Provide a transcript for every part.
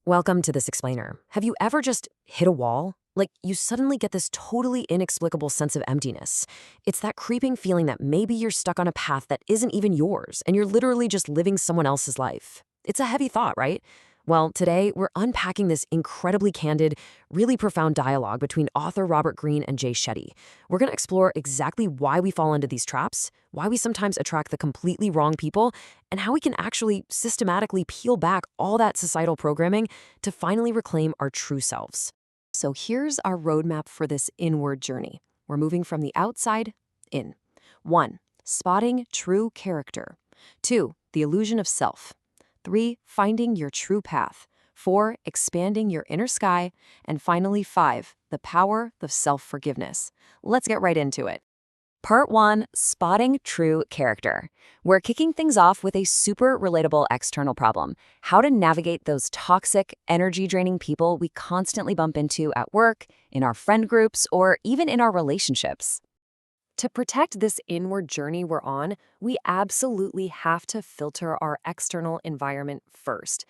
Welcome to this explainer. Have you ever just hit a wall? Like, you suddenly get this totally inexplicable sense of emptiness. It's that creeping feeling that maybe you're stuck on a path that isn't even yours, and you're literally just living someone else's life. It's a heavy thought, right? Well, today we're unpacking this incredibly candid, really profound dialogue between author Robert Greene and Jay Shetty. We're going to explore exactly why we fall into these traps, why we sometimes attract the completely wrong people, and how we can actually systematically peel back all that societal programming to finally reclaim our true selves. So here's our roadmap for this inward journey. We're moving from the outside in. 1. Spotting true character. 2. The illusion of self. 3. Finding your true path. 4. Expanding your inner sky. And finally, 5. The power of self-forgiveness. Let's get right into it. Part 1, Spotting True Character. We're kicking things off with a super relatable external problem: how to navigate those toxic, energy-draining people we constantly bump into at work, in our friend groups, or even in our relationships. To protect this inward journey we're on, we absolutely have to filter our external environment first.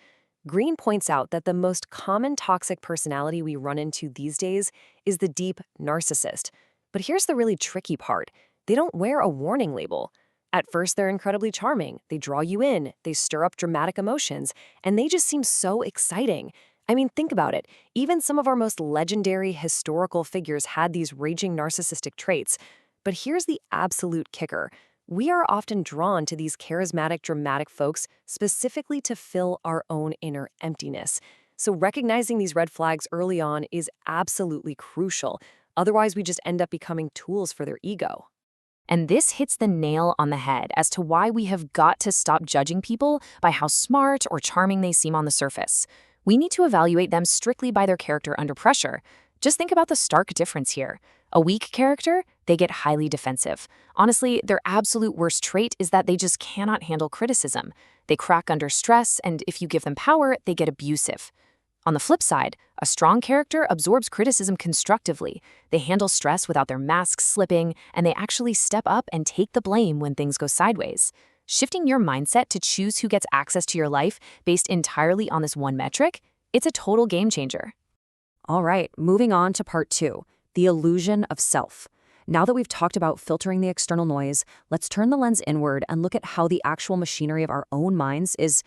Green points out that the most common toxic personality we run into these days is the deep narcissist. But here's the really tricky part: they don't wear a warning label. At first, they're incredibly charming. They draw you in, they stir up dramatic emotions, and they just seem so exciting. I mean, think about it. Even some of our most legendary historical figures had these raging narcissistic traits. But here's the absolute kicker: we are often drawn to these charismatic, dramatic folks specifically to fill our own inner emptiness. So recognizing these red flags early on is absolutely crucial. Otherwise, we just end up becoming tools for their ego. And this hits the nail on the head as to why we have got to stop judging people by how smart or charming they seem on the surface. We need to evaluate them strictly by their character under pressure. Just think about the stark difference here. A weak character, they get highly defensive. Honestly, their absolute worst trait is that they just cannot handle criticism. They crack under stress, and if you give them power, they get abusive. On the flip side, a strong character absorbs criticism constructively. They handle stress without their masks slipping, and they actually step up and take the blame when things go sideways. Shifting your mindset to choose who gets access to your life based entirely on this one metric, it's a total game changer. All right, moving on to part 2, the illusion of self. Now that we've talked about filtering the external noise, let's turn the lens inward and look at how the actual machinery of our own minds is,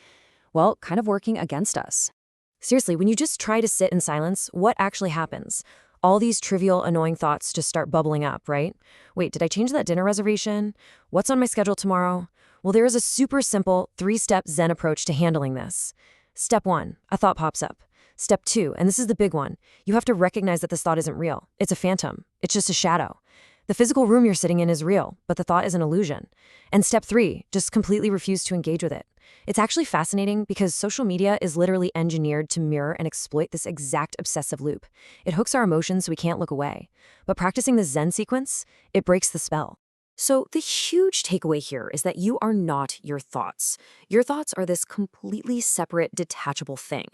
well, kind of working against us. Seriously, when you just try to sit in silence, what actually happens? All these trivial, annoying thoughts just start bubbling up, right? Wait, did I change that dinner reservation? What's on my schedule tomorrow? Well, there is a super simple 3-step Zen approach to handling this. Step 1, a thought pops up. Step 2, and this is the big one, you have to recognize that this thought isn't real. It's a phantom. It's just a shadow. The physical room you're sitting in is real, but the thought is an illusion. And step 3, just completely refuse to engage with it. It's actually fascinating because social media is literally engineered to mirror and exploit this exact obsessive loop. It hooks our emotions so we can't look away. But practicing the Zen sequence, it breaks the spell. So the huge takeaway here is that you are not your thoughts. Your thoughts are this completely separate, detachable thing.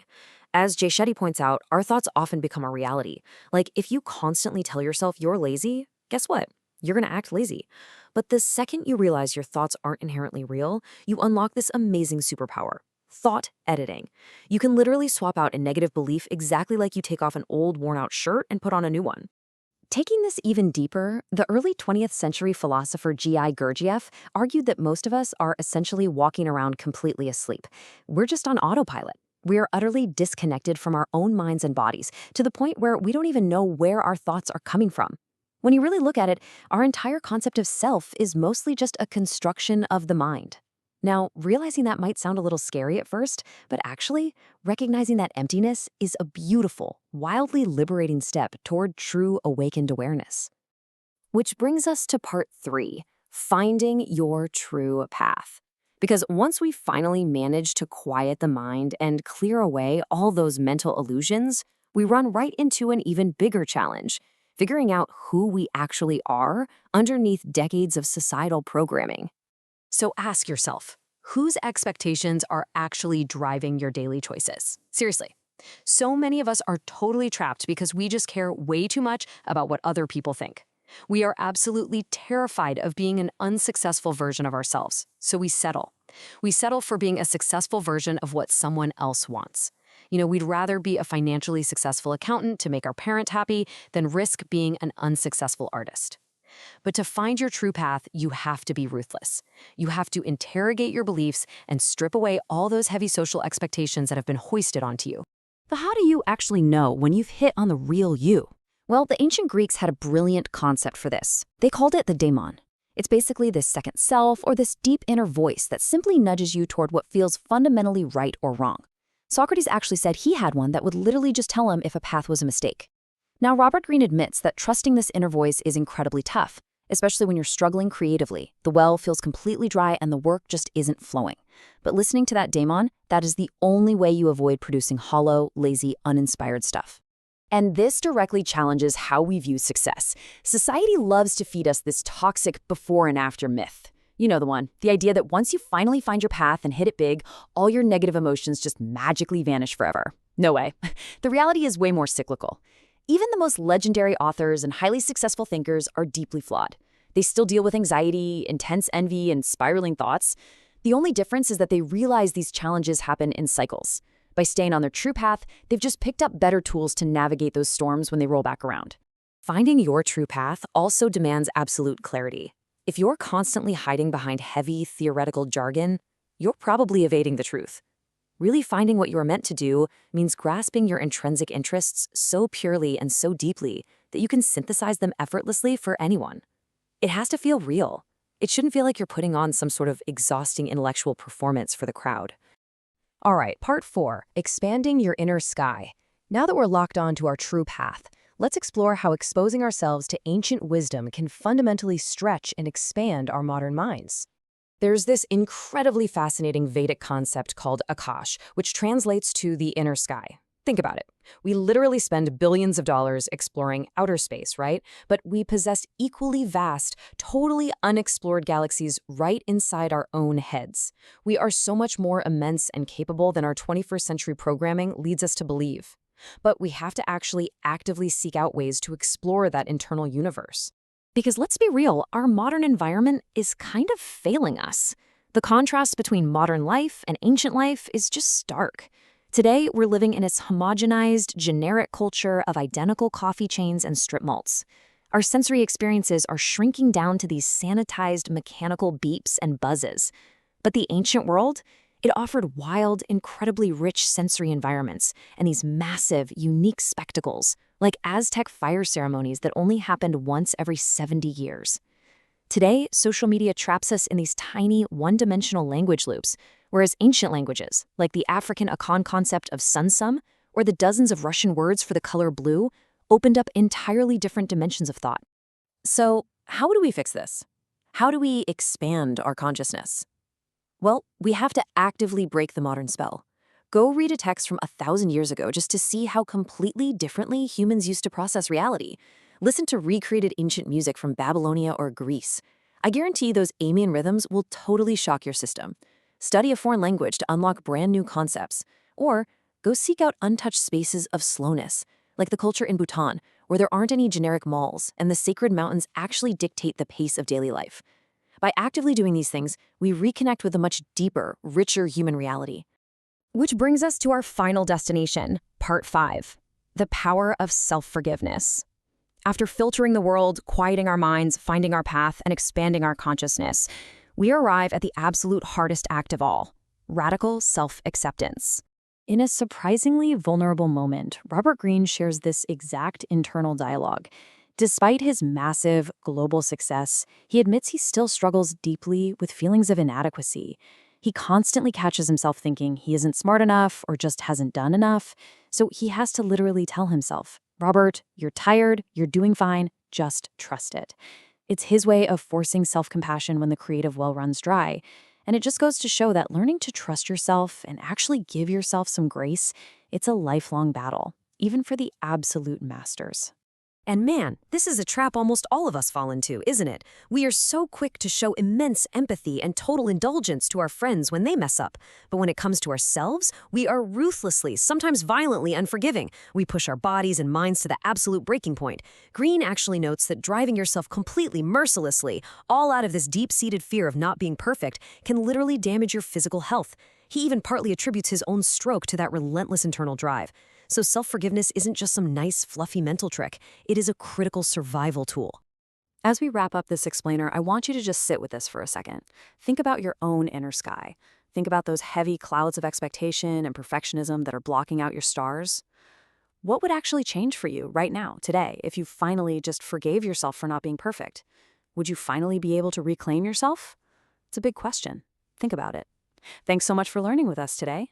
As Jay Shetty points out, our thoughts often become our reality. Like, if you constantly tell yourself you're lazy, guess what? You're going to act lazy. But the second you realize your thoughts aren't inherently real, you unlock this amazing superpower: thought editing. You can literally swap out a negative belief exactly like you take off an old, worn-out shirt and put on a new one. Taking this even deeper, the early 20th century philosopher G.I. Gurdjieff argued that most of us are essentially walking around completely asleep. We're just on autopilot. We are utterly disconnected from our own minds and bodies, to the point where we don't even know where our thoughts are coming from. When you really look at it, our entire concept of self is mostly just a construction of the mind. Now, realizing that might sound a little scary at first, but actually, recognizing that emptiness is a beautiful, wildly liberating step toward true awakened awareness. Which brings us to part 3, finding your true path. Because once we finally manage to quiet the mind and clear away all those mental illusions, we run right into an even bigger challenge: figuring out who we actually are underneath decades of societal programming. So ask yourself, whose expectations are actually driving your daily choices? Seriously. So many of us are totally trapped because we just care way too much about what other people think. We are absolutely terrified of being an unsuccessful version of ourselves, so we settle. We settle for being a successful version of what someone else wants. We'd rather be a financially successful accountant to make our parent happy than risk being an unsuccessful artist. But to find your true path, you have to be ruthless. You have to interrogate your beliefs and strip away all those heavy social expectations that have been hoisted onto you. But how do you actually know when you've hit on the real you? Well, the ancient Greeks had a brilliant concept for this. They called it the daemon. It's basically this second self or this deep inner voice that simply nudges you toward what feels fundamentally right or wrong. Socrates actually said he had one that would literally just tell him if a path was a mistake. Now, Robert Greene admits that trusting this inner voice is incredibly tough, especially when you're struggling creatively. The well feels completely dry and the work just isn't flowing. But listening to that daemon, that is the only way you avoid producing hollow, lazy, uninspired stuff. And this directly challenges how we view success. Society loves to feed us this toxic before and after myth. You know the one, the idea that once you finally find your path and hit it big, all your negative emotions just magically vanish forever. No way. The reality is way more cyclical. Even the most legendary authors and highly successful thinkers are deeply flawed. They still deal with anxiety, intense envy, and spiraling thoughts. The only difference is that they realize these challenges happen in cycles. By staying on their true path, they've just picked up better tools to navigate those storms when they roll back around. Finding your true path also demands absolute clarity. If you're constantly hiding behind heavy, theoretical jargon, you're probably evading the truth. Really finding what you are meant to do means grasping your intrinsic interests so purely and so deeply that you can synthesize them effortlessly for anyone. It has to feel real. It shouldn't feel like you're putting on some sort of exhausting intellectual performance for the crowd. All right, part 4, expanding your inner sky. Now that we're locked on to our true path, let's explore how exposing ourselves to ancient wisdom can fundamentally stretch and expand our modern minds. There's this incredibly fascinating Vedic concept called Akash, which translates to the inner sky. Think about it. We literally spend billions of dollars exploring outer space, right? But we possess equally vast, totally unexplored galaxies right inside our own heads. We are so much more immense and capable than our 21st century programming leads us to believe. But we have to actually actively seek out ways to explore that internal universe. Because let's be real, our modern environment is kind of failing us. The contrast between modern life and ancient life is just stark. Today, we're living in this homogenized, generic culture of identical coffee chains and strip malts. Our sensory experiences are shrinking down to these sanitized mechanical beeps and buzzes. But the ancient world, it offered wild, incredibly rich sensory environments and these massive, unique spectacles, like Aztec fire ceremonies that only happened once every 70 years. Today, social media traps us in these tiny, one-dimensional language loops, whereas ancient languages, like the African Akan concept of sunsum or the dozens of Russian words for the color blue, opened up entirely different dimensions of thought. So, how do we fix this? How do we expand our consciousness? Well, we have to actively break the modern spell. Go read a text from 1,000 years ago just to see how completely differently humans used to process reality. Listen to recreated ancient music from Babylonia or Greece. I guarantee those Amian rhythms will totally shock your system. Study a foreign language to unlock brand new concepts. Or go seek out untouched spaces of slowness, like the culture in Bhutan, where there aren't any generic malls and the sacred mountains actually dictate the pace of daily life. By actively doing these things, we reconnect with a much deeper, richer human reality. Which brings us to our final destination, part 5, the power of self-forgiveness. After filtering the world, quieting our minds, finding our path, and expanding our consciousness, we arrive at the absolute hardest act of all, radical self-acceptance. In a surprisingly vulnerable moment, Robert Greene shares this exact internal dialogue. Despite his massive global success, he admits he still struggles deeply with feelings of inadequacy. He constantly catches himself thinking he isn't smart enough or just hasn't done enough, so he has to literally tell himself, "Robert, you're tired, you're doing fine, just trust it." It's his way of forcing self-compassion when the creative well runs dry. And it just goes to show that learning to trust yourself and actually give yourself some grace, it's a lifelong battle, even for the absolute masters. And man, this is a trap almost all of us fall into, isn't it? We are so quick to show immense empathy and total indulgence to our friends when they mess up. But when it comes to ourselves, we are ruthlessly, sometimes violently unforgiving. We push our bodies and minds to the absolute breaking point. Greene actually notes that driving yourself completely mercilessly, all out of this deep-seated fear of not being perfect, can literally damage your physical health. He even partly attributes his own stroke to that relentless internal drive. So self-forgiveness isn't just some nice, fluffy mental trick. It is a critical survival tool. As we wrap up this explainer, I want you to just sit with this for a second. Think about your own inner sky. Think about those heavy clouds of expectation and perfectionism that are blocking out your stars. What would actually change for you right now, today, if you finally just forgave yourself for not being perfect? Would you finally be able to reclaim yourself? It's a big question. Think about it. Thanks so much for learning with us today.